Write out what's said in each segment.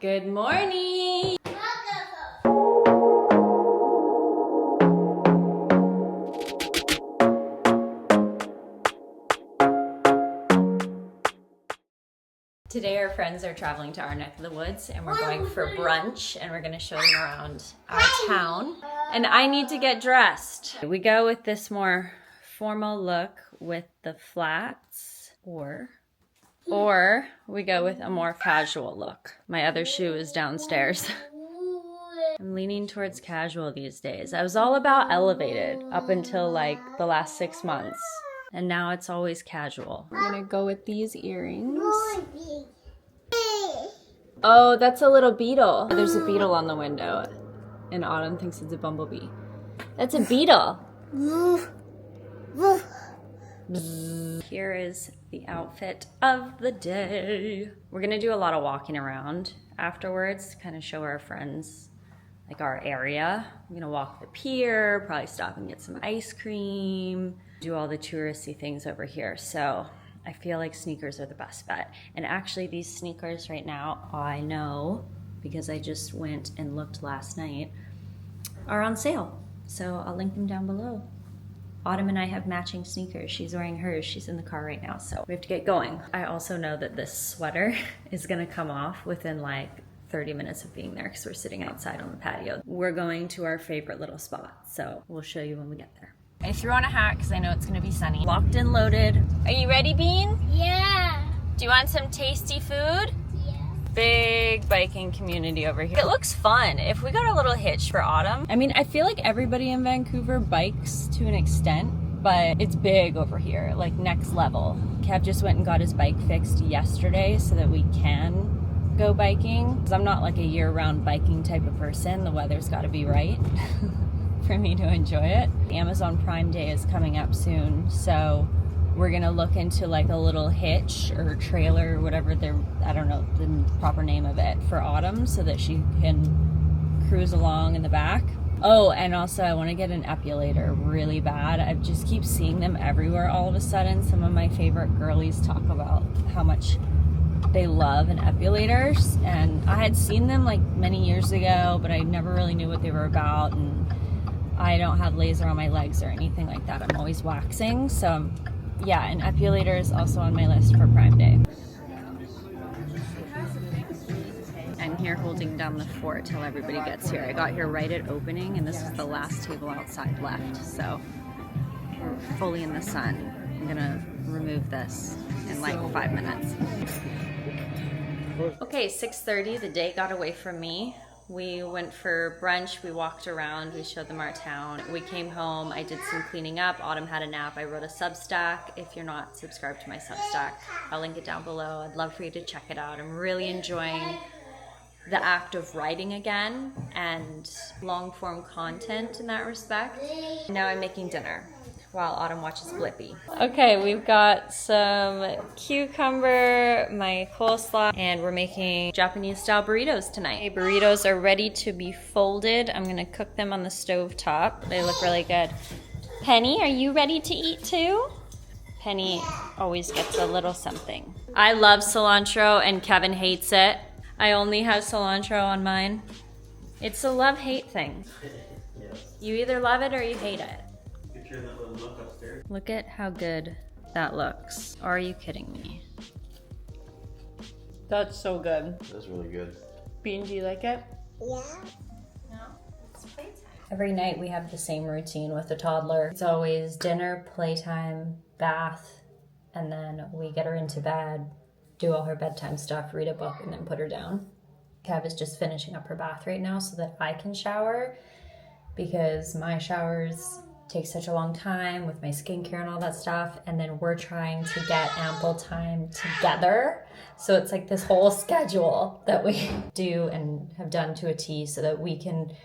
Good morning! Today our friends are traveling to our neck of the woods and we're going for brunch and we're going to show them around our town. And I need to get dressed. We go with this more formal look with the flats or we go with a more casual look. My other shoe is downstairs. I'm leaning towards casual these days. I was all about elevated up until like the last 6 months. And now it's always casual. We're gonna go with these earrings. Oh, that's a little beetle. There's a beetle on the window. And Autumn thinks it's a bumblebee. That's a beetle. Here is the outfit of the day. We're gonna do a lot of walking around afterwards, kind of show our friends like our area. I'm gonna walk the pier, probably stop and get some ice cream, do all the touristy things over here. So I feel like sneakers are the best bet. And actually these sneakers right now, I know because I just went and looked last night, are on sale. So I'll link them down below. Autumn and I have matching sneakers. She's wearing hers. She's in the car right now, so we have to get going. I also know that this sweater is gonna come off within like 30 minutes of being there because we're sitting outside on the patio. We're going to our favorite little spot, so we'll show you when we get there. I threw on a hat because I know it's gonna be sunny. Locked and loaded. Are you ready, Bean? Yeah. Do you want some tasty food? Yeah. Big biking community over here. It looks fun. If we got a little hitch for Autumn, I mean, I feel like everybody in Vancouver bikes to an extent, but it's big over here, like next level. Kev just went and got his bike fixed yesterday so that we can go biking. Because I'm not like a year-round biking type of person. The weather's got to be right for me to enjoy it. Amazon Prime Day is coming up soon, so we're gonna look into like a little hitch or trailer or whatever I don't know the proper name of it, for Autumn so that she can cruise along in the back. Oh, and also I want to get an epulator really bad. I just keep seeing them everywhere all of a sudden. Some of my favorite girlies talk about how much they love an epulator, and I had seen them like many years ago, but I never really knew what they were about, and I don't have laser on my legs or anything like that. I'm always waxing, so yeah, an epulator is also on my list for Prime Day. I'm here holding down the fort till everybody gets here. I got here right at opening, and this is the last table outside left, so we're fully in the sun. I'm gonna remove this in like 5 minutes. Okay, 6:30, the day got away from me. We went for brunch, we walked around, we showed them our town. We came home, I did some cleaning up, Autumn had a nap, I wrote a SUBSTACK. If you're not subscribed to my SUBSTACK, I'll link it down below. I'd love for you to check it out. I'm really enjoying the act of writing again and long form content in that respect. Now I'm making dinner while Autumn watches Blippi. Okay, we've got some cucumber, my coleslaw, and we're making Japanese style burritos tonight. Okay, burritos are ready to be folded. I'm gonna cook them on the stove top. They look really good. Penny, are you ready to eat too? Penny always gets a little something. I love cilantro and Kevin hates it. I only have cilantro on mine. It's a love-hate thing. You either love it or you hate it. Look at how good that looks. Are you kidding me? That's so good. That's really good. Bean, do you like it? Yeah. No, it's playtime. Every night we have the same routine with the toddler. It's always dinner, playtime, bath, and then we get her into bed, do all her bedtime stuff, read a book, and then put her down. Kev is just finishing up her bath right now so that I can shower because my showers take such a long time with my skincare and all that stuff, and then we're trying to get ample time together. So it's like this whole schedule that we do and have done to a T so that we can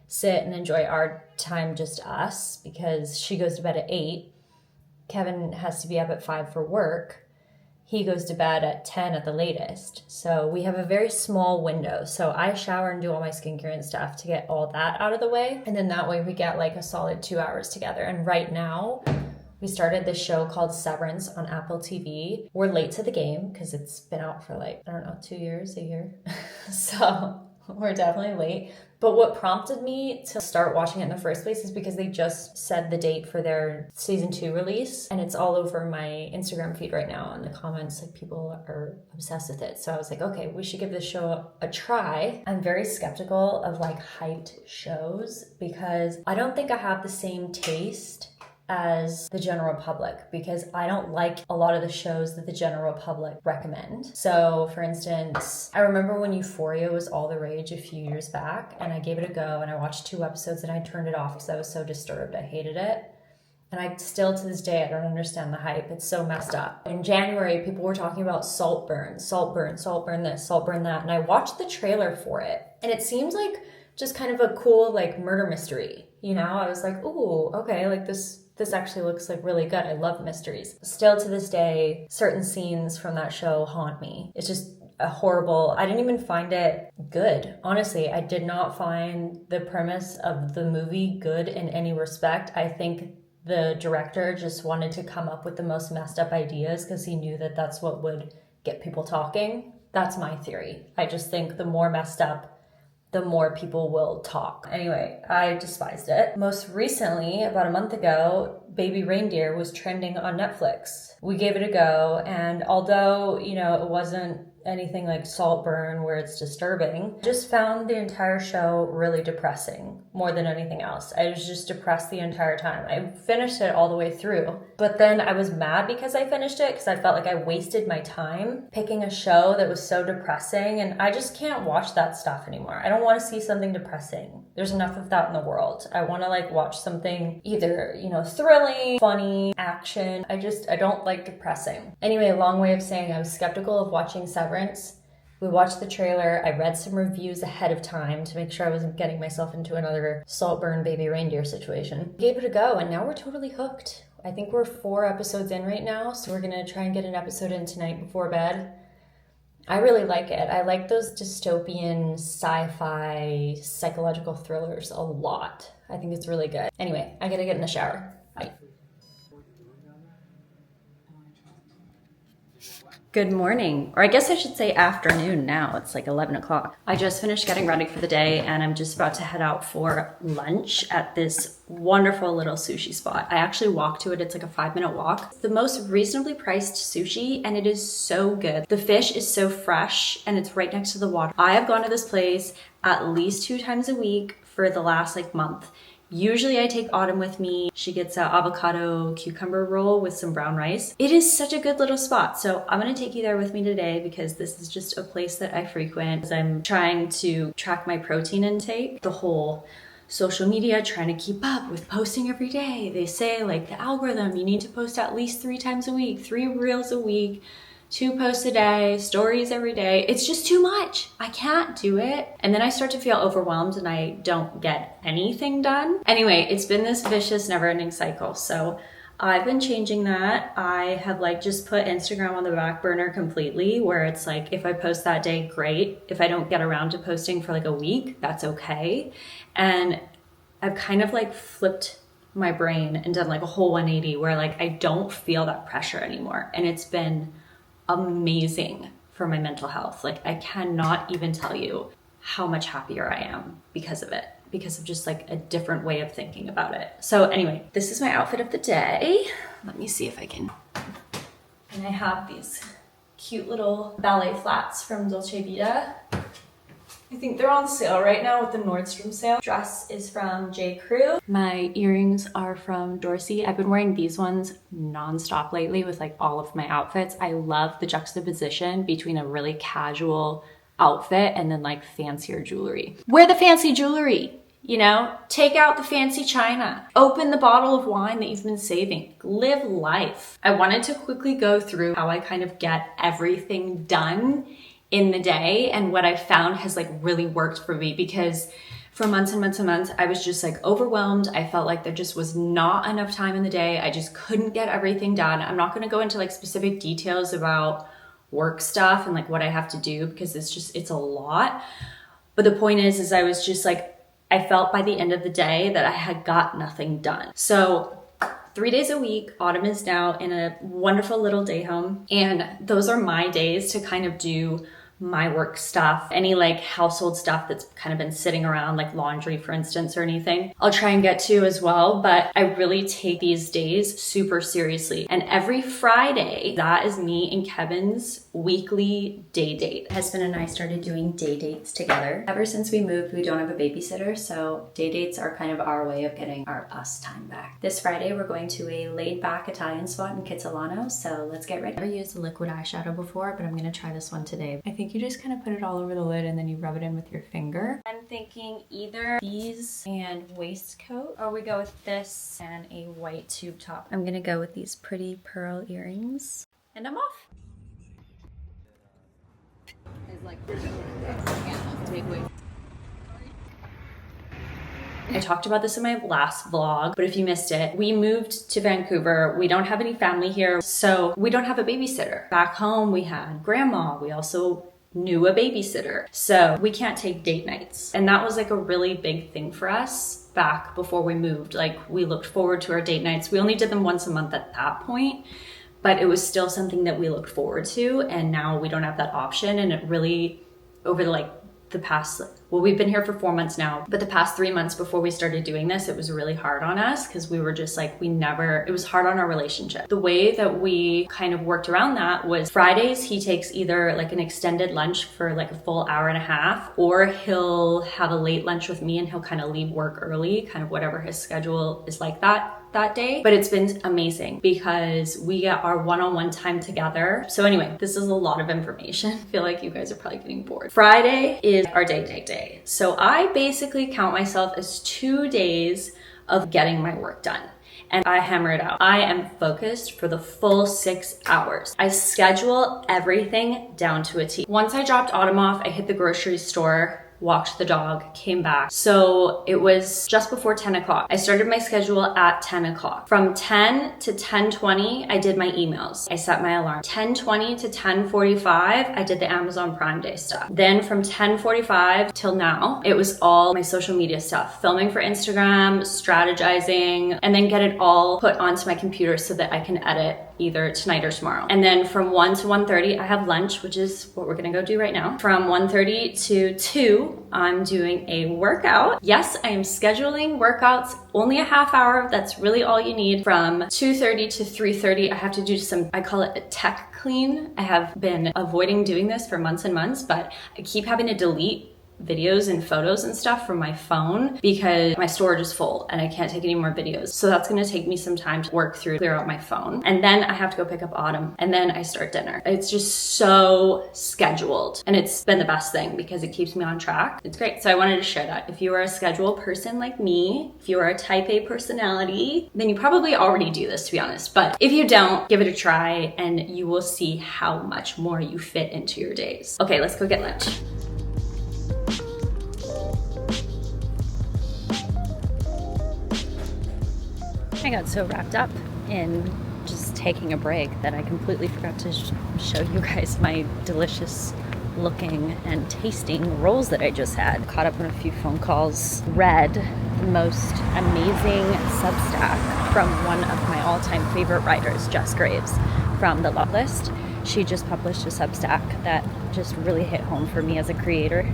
sit and enjoy our time, just us, because she goes to bed at 8. Kevin has to be up at 5 for work. He goes to bed at 10 at the latest. So we have a very small window. So I shower and do all my skincare and stuff to get all that out of the way. And then that way we get like a solid 2 hours together. And right now We started this show called Severance on Apple TV. We're late to the game because it's been out for like, I don't know, 2 years, a year. So we're definitely late. But what prompted me to start watching it in the first place is because they just said the date for their season 2 release, and it's all over my Instagram feed right now. In the comments, like, people are obsessed with it. So I was like, okay, we should give this show a try. I'm very skeptical of like hyped shows because I don't think I have the same taste as the general public, because I don't like a lot of the shows that the general public recommend. So for instance, I remember when Euphoria was all the rage a few years back, and I gave it a go and I watched 2 episodes and I turned it off because I was so disturbed. I hated it. And I still, to this day, I don't understand the hype. It's so messed up. In January, people were talking about Saltburn, Saltburn, Saltburn this, Saltburn that. And I watched the trailer for it, and it seems like just kind of a cool like murder mystery. You know, I was like, ooh, okay, like this actually looks like really good. I love mysteries. Still to this day, certain scenes from that show haunt me. It's just a horrible, I didn't even find it good. Honestly, I did not find the premise of the movie good in any respect. I think the director just wanted to come up with the most messed up ideas because he knew that that's what would get people talking. That's my theory. I just think the more messed up, the more people will talk. Anyway, I despised it. Most recently, about a month ago, Baby Reindeer was trending on Netflix. We gave it a go, and although, you know, it wasn't anything like Saltburn where it's disturbing, I just found the entire show really depressing more than anything else. I was just depressed the entire time. I finished it all the way through, but then I was mad because I finished it because I felt like I wasted my time picking a show that was so depressing, and I just can't watch that stuff anymore. I don't want to see something depressing. There's enough of that in the world. I want to like watch something either, you know, thrilling, funny, action. I don't like depressing. Anyway, a long way of saying I was skeptical of watching Severance. We watched the trailer. I read some reviews ahead of time to make sure I wasn't getting myself into another Saltburn Baby Reindeer situation. Gave it a go, and now we're totally hooked. I think we're 4 episodes in right now, so we're gonna try and get an episode in tonight before bed. I really like it. I like those dystopian, sci-fi, psychological thrillers a lot. I think it's really good. Anyway, I gotta get in the shower. Bye. Good morning, or I guess I should say afternoon now. It's like 11 o'clock. I just finished getting ready for the day, and I'm just about to head out for lunch at this wonderful little sushi spot. I actually walked to it. It's like a 5-minute walk. It's the most reasonably priced sushi, and it is so good. The fish is so fresh, and it's right next to the water. I have gone to this place at least 2 times a week for the last like month. Usually I take Autumn with me. She gets an avocado cucumber roll with some brown rice. It is such a good little spot. So I'm gonna take you there with me today because this is just a place that I frequent as I'm trying to track my protein intake. The whole social media, trying to keep up with posting every day. They say like the algorithm, you need to post at least 3 times a week, 3 reels a week, 2 posts a day, stories every day. It's just too much. I can't do it. And then I start to feel overwhelmed and I don't get anything done. Anyway, it's been this vicious, never-ending cycle. So I've been changing that. I have like just put Instagram on the back burner completely, where it's like, if I post that day, great. If I don't get around to posting for like a week, that's okay. And I've kind of like flipped my brain and done like a whole 180 where like I don't feel that pressure anymore. And it's been amazing for my mental health. Like I cannot even tell you how much happier I am because of it, because of just like a different way of thinking about it. So anyway, this is my outfit of the day. Let me see if I can. And I have these cute little ballet flats from Dolce Vita. I think they're on sale right now with the Nordstrom sale. Dress is from J. Crew. My earrings are from Dorsey. I've been wearing these ones nonstop lately with like all of my outfits. I love the juxtaposition between a really casual outfit and then like fancier jewelry. Wear the fancy jewelry, you know? Take out the fancy china. Open the bottle of wine that you've been saving. Live life. I wanted to quickly go through how I kind of get everything done in the day and what I found has like really worked for me, because for months and months and months, I was just like overwhelmed. I felt like there just was not enough time in the day. I just couldn't get everything done. I'm not gonna go into like specific details about work stuff and like what I have to do because it's a lot. But the point is I was just like, I felt by the end of the day that I had got nothing done. So 3 days a week. Autumn is now in a wonderful little day home, and those are my days to kind of do my work stuff, any like household stuff that's kind of been sitting around, like laundry, for instance, or anything. I'll try and get to as well, but I really take these days super seriously. And every Friday, that is me and Kevin's weekly day date. Husband and I started doing day dates together. Ever since we moved, we don't have a babysitter, so day dates are kind of our way of getting our us time back. This Friday, we're going to a laid-back Italian spot in Kitsilano, so let's get ready. I've never used a liquid eyeshadow before, but I'm gonna try this one today. I think you just kind of put it all over the lid and then you rub it in with your finger. I'm thinking either these and waistcoat, or we go with this and a white tube top. I'm gonna go with these pretty pearl earrings. And I'm off. I talked about this in my last vlog, but if you missed it, we moved to Vancouver. We don't have any family here, so we don't have a babysitter. Back home, we had grandma. We also knew a babysitter. So we can't take date nights. And that was like a really big thing for us back before we moved. Like, we looked forward to our date nights. We only did them once a month at that point, but it was still something that we looked forward to. And now we don't have that option. And it really, over the past, well, we've been here for 4 months now, but the past 3 months before we started doing this, it was really hard on us because we were just like, it was hard on our relationship. The way that we kind of worked around that was Fridays, he takes either like an extended lunch for like a full hour and a half, or he'll have a late lunch with me and he'll kind of leave work early, kind of whatever his schedule is like that day. But it's been amazing because we get our one-on-one time together. So anyway, this is a lot of information. I feel like you guys are probably getting bored. Friday is our date day. So I basically count myself as 2 days of getting my work done. And I hammer it out. I am focused for the full 6 hours. I schedule everything down to a T. Once I dropped Autumn off, I hit the grocery store, walked the dog, came back. So it was just before 10 o'clock. I started my schedule at 10 o'clock. From 10 to 10:20, I did my emails. I set my alarm. 10:20 to 10:45, I did the Amazon Prime Day stuff. Then from 10:45 till now, it was all my social media stuff. Filming for Instagram, strategizing, and then get it all put onto my computer so that I can edit either tonight or tomorrow. And then from 1 to 1:30, I have lunch, which is what we're gonna go do right now. From 1:30 to 2, I'm doing a workout. Yes, I am scheduling workouts, only a half hour. That's really all you need. From 2:30 to 3:30, I have to do some, I call it a tech clean. I have been avoiding doing this for months and months, but I keep having to delete videos and photos and stuff from my phone because my storage is full and I can't take any more videos. So that's gonna take me some time to work through, clear out my phone. And then I have to go pick up Autumn and then I start dinner. It's just so scheduled and it's been the best thing because it keeps me on track. It's great. So I wanted to share that. If you are a schedule person like me, if you are a type A personality, then you probably already do this, to be honest. But if you don't, give it a try and you will see how much more you fit into your days. Okay, let's go get lunch. I got so wrapped up in just taking a break that I completely forgot to show you guys my delicious looking and tasting rolls that I just had. Caught up on a few phone calls, read the most amazing SUBSTACK from one of my all-time favorite writers, Jess Graves, from The Love List. She just published a SUBSTACK that just really hit home for me as a creator.